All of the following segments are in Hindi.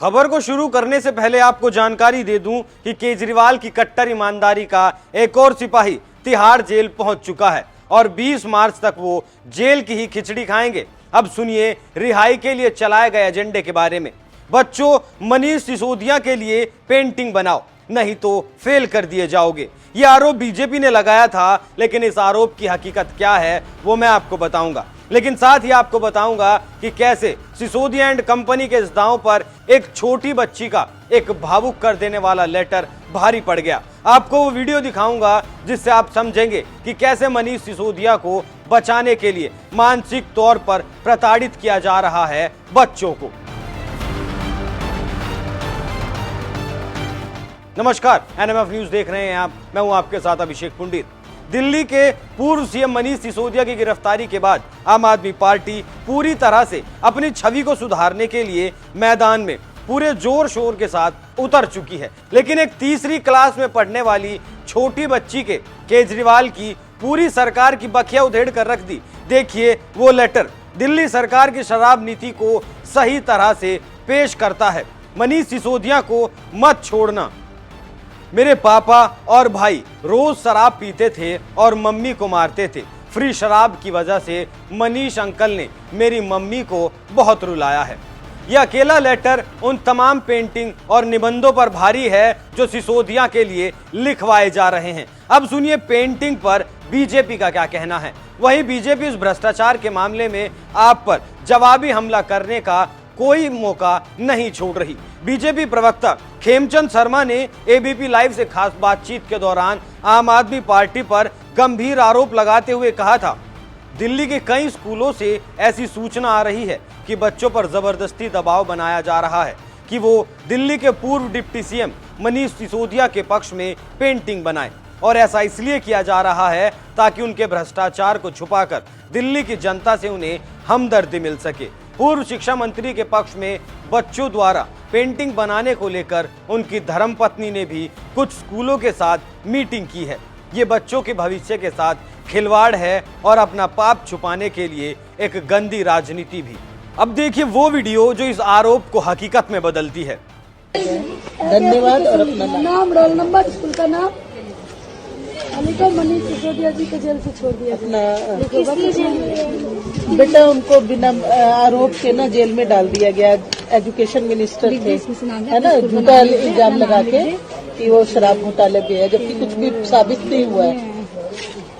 खबर को शुरू करने से पहले आपको जानकारी दे दूं कि केजरीवाल की कट्टर ईमानदारी का एक और सिपाही तिहाड़ जेल पहुंच चुका है और 20 मार्च तक वो जेल की ही खिचड़ी खाएंगे। अब सुनिए रिहाई के लिए चलाए गए एजेंडे के बारे में। बच्चों, मनीष सिसोदिया के लिए पेंटिंग बनाओ, नहीं तो फेल कर दिए जाओगे। यह आरोप बीजेपी ने लगाया था, लेकिन इस आरोप की हकीकत क्या है वो मैं आपको बताऊंगा। लेकिन साथ ही आपको बताऊंगा कि कैसे सिसोदिया एंड कंपनी के इस दांव पर एक छोटी बच्ची का एक भावुक कर देने वाला लेटर भारी पड़ गया। आपको वो वीडियो दिखाऊंगा जिससे आप समझेंगे कि कैसे मनीष सिसोदिया को बचाने के लिए मानसिक तौर पर प्रताड़ित किया जा रहा है बच्चों को। नमस्कार, एनएमएफ न्यूज देख रहे हैं आप। मैं हूं आपके साथ अभिषेक पंडित। दिल्ली के पूर्व सीएम मनीष सिसोदिया की गिरफ्तारी के बाद आम आदमी पार्टी पूरी तरह से अपनी छवि को सुधारने के लिए मैदान में पूरे जोर शोर के साथ उतर चुकी है। लेकिन एक तीसरी क्लास में पढ़ने वाली छोटी बच्ची के केजरीवाल की पूरी सरकार की बखिया उधेड़ कर रख दी। देखिए वो लेटर दिल्ली सरकार की शराब नीति को सही तरह से पेश करता है। मनीष सिसोदिया को मत छोड़ना। मेरे पापा और भाई रोज शराब पीते थे और मम्मी को मारते थे। फ्री शराब की वजह से मनीष अंकल ने मेरी मम्मी को बहुत रुलाया है। यह अकेला लेटर उन तमाम पेंटिंग और निबंधों पर भारी है जो सिसोदिया के लिए लिखवाए जा रहे हैं। अब सुनिए पेंटिंग पर बीजेपी का क्या कहना है। वहीं बीजेपी इस भ्रष्टाचार के मामले में आप पर जवाबी हमला करने का कोई मौका नहीं छोड़ रही। बीजेपी प्रवक्ता खेमचंद शर्मा ने एबीपी लाइव से खास बातचीत के दौरान आम आदमी पार्टी पर गंभीर आरोप लगाते हुए कहा था, दिल्ली के कई स्कूलों से ऐसी सूचना आ रही है कि बच्चों पर जबरदस्ती दबाव बनाया जा रहा है कि वो दिल्ली के पूर्व डिप्टी सीएम मनीष सिसोदिया के पक्ष में पेंटिंग बनाएं, और ऐसा इसलिए किया जा रहा है ताकि उनके भ्रष्टाचार को छुपाकर दिल्ली की जनता से उन्हें हमदर्दी मिल सके। पूर्व शिक्षा मंत्री के पक्ष में बच्चों द्वारा पेंटिंग बनाने को लेकर उनकी धर्मपत्नी ने भी कुछ स्कूलों के साथ मीटिंग की है। ये बच्चों के भविष्य के साथ खिलवाड़ है और अपना पाप छुपाने के लिए एक गंदी राजनीति भी। अब देखिए वो वीडियो जो इस आरोप को हकीकत में बदलती है। धन्यवाद। और अपना नाम, रोल नंबर, स्कूल का नाम। को मनीष सिसोदिया जी को जेल से छोड़ दिया। बेटा उनको बिना आरोप के ना जेल में डाल दिया गया। एजुकेशन मिनिस्टर थे, है ना, झूठा इल्जाम लगा के कि वो शराब घोटाले में है, जबकि कुछ भी साबित नहीं हुआ है।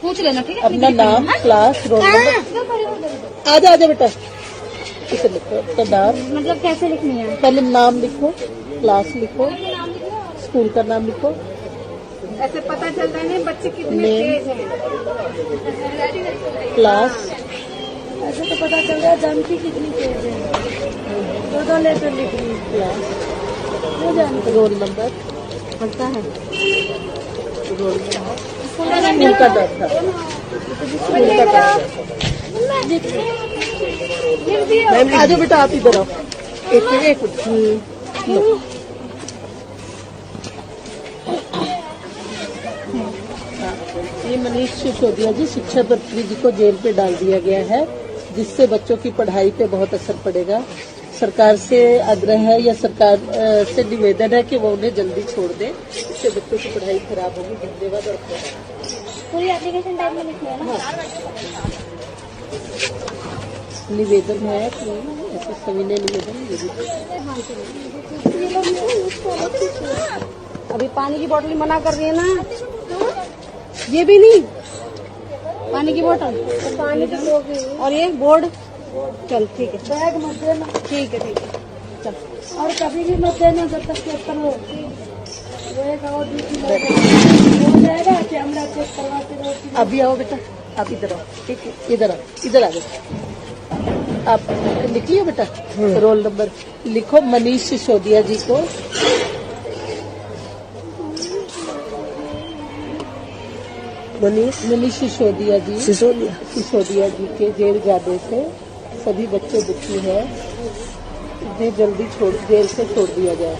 पूछ लेना, ठीक है। अपना नाम, क्लास, रोल नंबर। आजा बेटा, इसे लिखो। अपना नाम मतलब कैसे लिखनी है? पहले नाम लिखो, क्लास लिखो, स्कूल का नाम लिखो। ऐसे पता चल रहा है बच्चे कितने तेज हैं। क्लास ऐसे तो पता चल रहा है जानकी कितनी तेज है। दो लेटर लिख रही है। क्लास, वो जानकी। रोल नंबर पता है। रोल नंबर, स्कूल का डर था, स्कूल का डर। आ जाओ बेटा, आप इधर आओ। एक ये मनीष सिसोदिया जी, शिक्षा मंत्री जी को जेल पे डाल दिया गया है, जिससे बच्चों की पढ़ाई पे बहुत असर पड़ेगा। सरकार से आग्रह है या सरकार से निवेदन है कि वो उन्हें जल्दी छोड़ दें, इससे बच्चों की पढ़ाई खराब होगी। धन्यवाद। और पूरी एप्लीकेशन टाइप में लिखनी है ना? निवेदन है कि ऐसा सविनय निवेदन। अभी पानी की बोतल मना कर रही है ना, ये भी नहीं। पानी की बोतल, पानी की बोतल और ये बोर्ड। चल ठीक है, बैग मत देना। ठीक है चल। और कभी भी मत देना जब तक चेक करो। और हो जाएगा, कैमरा चेक करवाते रहो। अभी आओ बेटा, आप इधर आओ। ठीक है, इधर आओ, इधर आ जाओ। आप लिखिए बेटा, रोल नंबर लिखो। मनीष सिसोदिया जी को मनीष सिसोदिया जी के जेल जाने से सभी बच्चे दुखी हैं। इन्हें जल्दी जेल से छोड़ दिया जाए।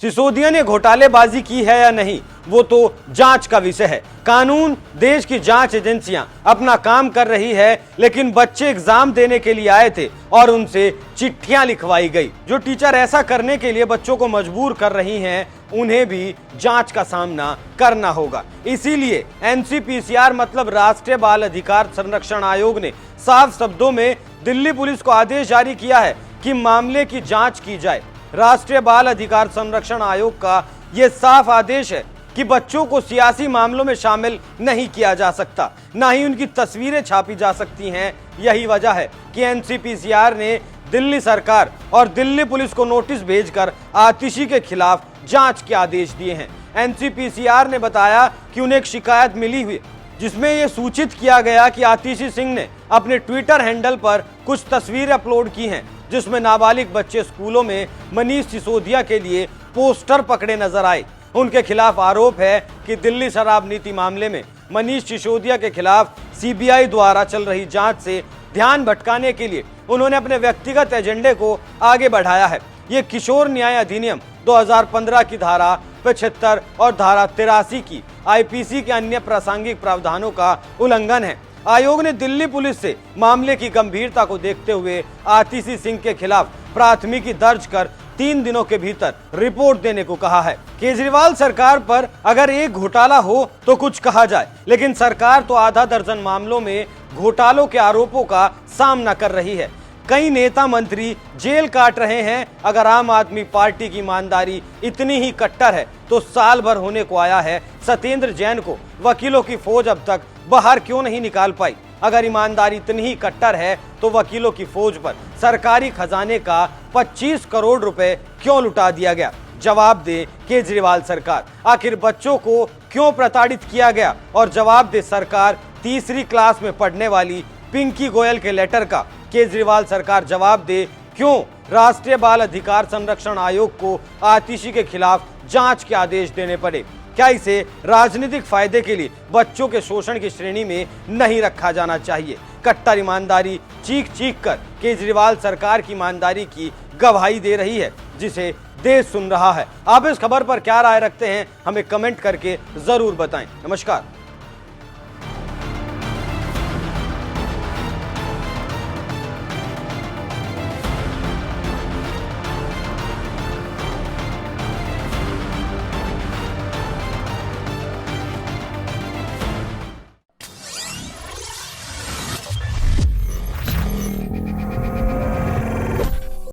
सिसोदिया ने घोटालेबाजी की है या नहीं, वो तो जांच का विषय है। कानून, देश की जांच एजेंसियां अपना काम कर रही है, लेकिन बच्चे एग्जाम देने के लिए आए थे और उनसे चिट्ठियां लिखवाई गई। जो टीचर ऐसा करने के लिए बच्चों को मजबूर कर रही हैं, उन्हें भी जांच का सामना करना होगा। इसीलिए एनसीपीसीआर मतलब राष्ट्रीय बाल अधिकार संरक्षण आयोग ने साफ शब्दों में दिल्ली पुलिस को आदेश जारी किया है कि मामले की जांच की जाए। राष्ट्रीय बाल अधिकार संरक्षण आयोग का यह साफ आदेश है कि बच्चों को सियासी मामलों में शामिल नहीं किया जा सकता, ना ही उनकी तस्वीरें छापी जा सकती हैं। यही वजह है कि एनसीपीसीआर ने दिल्ली सरकार और दिल्ली पुलिस को नोटिस भेजकर आतिशी के खिलाफ जांच के आदेश दिए हैं। एनसीपीसीआर ने बताया कि उन्हें एक शिकायत मिली हुई जिसमें यह सूचित किया गया कि आतिशी सिंह ने अपने ट्विटर हैंडल पर कुछ तस्वीरें अपलोड की हैं, जिसमें नाबालिग बच्चे स्कूलों में मनीष सिसोदिया के लिए पोस्टर पकड़े नजर आए। उनके खिलाफ आरोप है कि दिल्ली शराब नीति मामले में मनीष सिसोदिया के खिलाफ सीबीआई द्वारा चल रही जांच से ध्यान भटकाने के लिए उन्होंने अपने व्यक्तिगत एजेंडे को आगे बढ़ाया है। ये किशोर न्याय अधिनियम 2015 की धारा 75 और धारा 83 की आईपीसी के अन्य प्रासंगिक प्रावधानों का उल्लंघन है। आयोग ने दिल्ली पुलिस से मामले की गंभीरता को देखते हुए आतिशी सिंह के खिलाफ प्राथमिकी दर्ज कर 3 दिनों के भीतर रिपोर्ट देने को कहा है। केजरीवाल सरकार पर अगर एक घोटाला हो तो कुछ कहा जाए, लेकिन सरकार तो आधा दर्जन मामलों में घोटालों के आरोपों का सामना कर रही है। कई नेता मंत्री जेल काट रहे हैं। अगर आम आदमी पार्टी की ईमानदारी इतनी ही कट्टर है तो साल भर होने को आया है, सत्येंद्र जैन को वकीलों की फौज अब तक बाहर क्यों नहीं निकाल पाई? अगर ईमानदारी इतनी ही कट्टर है तो वकीलों की फौज पर सरकारी खजाने का 25 करोड़ रुपए क्यों लुटा दिया गया? जवाब दे केजरीवाल सरकार। आखिर बच्चों को क्यों प्रताड़ित किया गया? और जवाब दे सरकार। तीसरी क्लास में पढ़ने वाली पिंकी गोयल के लेटर का केजरीवाल सरकार जवाब दे। क्यों राष्ट्रीय बाल अधिकार संरक्षण आयोग को आतिशी के खिलाफ जांच के आदेश देने पड़े? क्या इसे राजनीतिक फायदे के लिए बच्चों के शोषण की श्रेणी में नहीं रखा जाना चाहिए? कट्टर ईमानदारी चीख चीख कर केजरीवाल सरकार की ईमानदारी की गवाही दे रही है, जिसे देश सुन रहा है। आप इस खबर पर क्या राय रखते हैं, हमें कमेंट करके जरूर बताएं। नमस्कार।